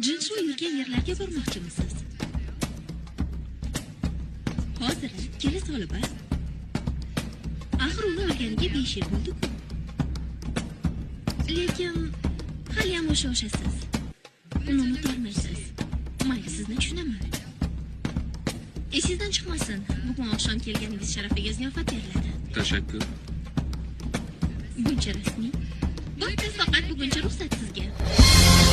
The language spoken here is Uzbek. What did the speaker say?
Jinshu yurgan yerlarga bormoqchimisiz? Hozir kela solib-a? Axir uni o'lganiga 5 yil bo'ldi-ku. Lekin hali ham o'sha-o'shasiz. Uni unutolmaysiz. Mayli, sizni tushunaman. Esingizdan chiqmasin. Bugun oqshom kelganingiz sharafiga ziyofat beriladi. Tashakkur. Buncha rasmiy. Bo'pti, faqat buguncha ruxsat sizga.